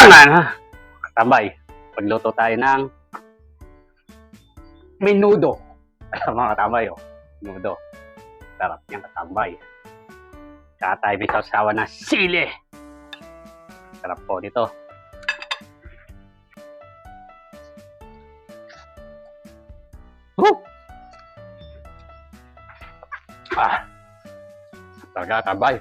Ano, tambay. Pagluto tayo ng menudo. Mga tambay, oh. Menudo. Sarap niyang katambay. Tsaka tayo may sausawan na sili. Sarap po dito. Woo! Talaga tambay.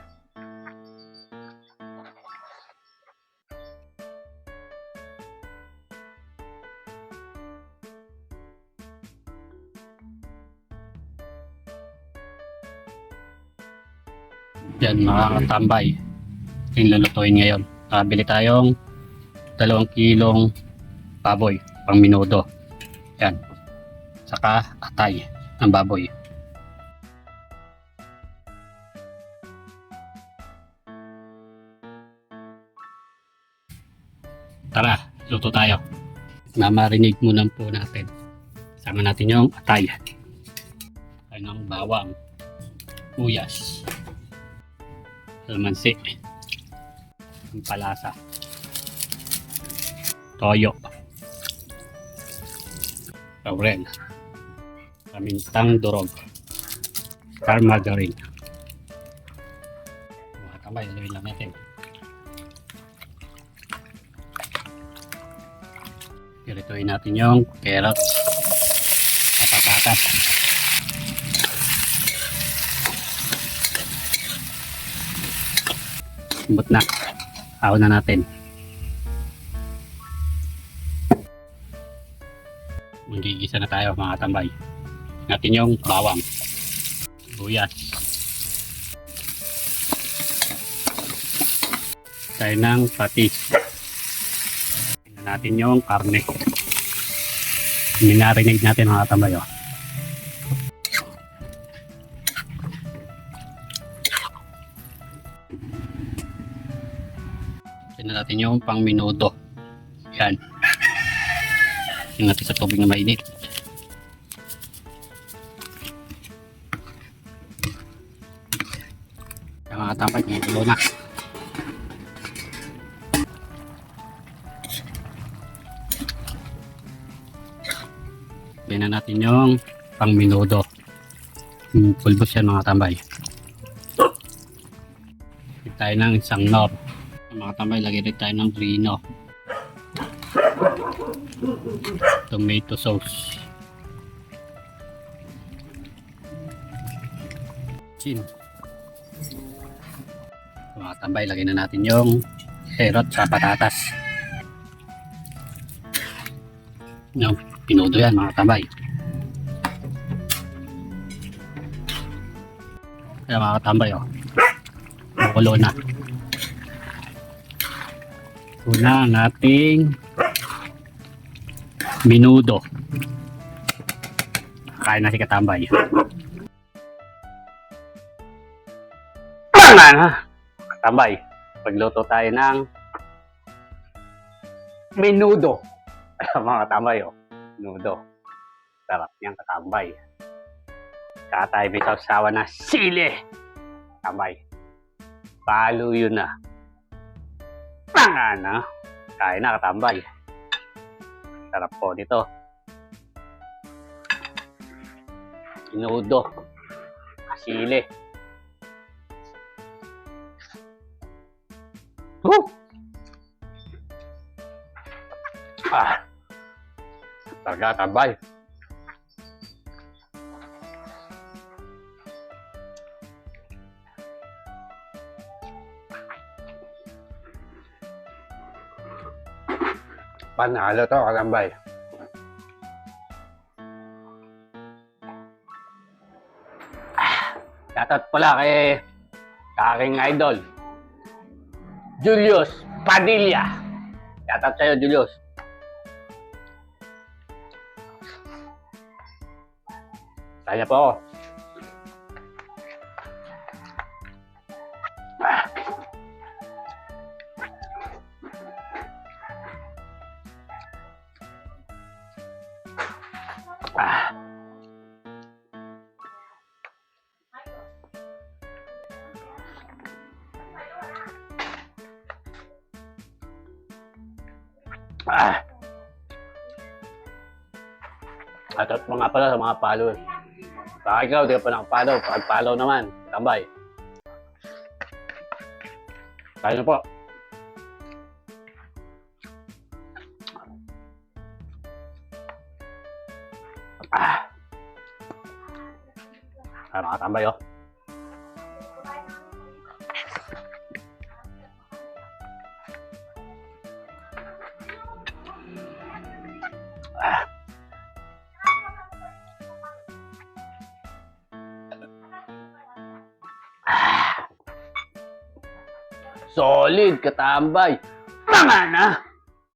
Yan mga katambay, yung lulutuin ngayon. Bili tayong 2 kilong baboy pang minudo. Yan, saka atay ng baboy. Tara, luto tayo. Mamarinig muna po natin. Sama natin yung atay. Atay ng bawang, uyas, alamansi, palasa, toyo, laurel, pamintang durog, star margarine. Mga kamay, haluin lang natin. Pirituin natin yung carrots at patatas. But na, ahon na natin. Magigisa na tayo mga tambay. Natin yung bawang, buyas, tayo ng patis. Tingnan natin yung karne. Minarinig natin mga tambay, oh. Tingnan natin yung pang minudo. Yan. Tingnan natin sa tubig na mainit. Yung mga tambay, kumukulo na. Tingnan natin yung pang minudo. Pulbos yan mga tambay. Lagyan tayo ng isang nor. Mga tambay, lagyan rin tayo ng rino, tomato sauce, chin. Mga tambay, lagyan na natin yung carrot sa patatas. Yung pinudo yan mga tambay. Kaya mga tambay, oh, makulo na. Una nating menudo. Kain na si katambay. Katambay, pagluto tayo ng menudo. Mga katambay, oh. Menudo. Sarap niyang katambay. Saka tayo may sausawan na sili. Katambay. Palo yun na. Ano, kain na katambay. Sarap po dito. Menudo, sili. Talaga katambay. Panalo to katambay. Shoutout pala kay aking idol Julius Padilla. Shoutout sa'yo, Julius. Kaya po ako. Ah. At mga pala sa mga followers. Baka ikaw, di ka pa nakapollow. Pag-follow naman, tambay. Kaya na po. Mga tambay, oh. Solid, katambay. Tama na!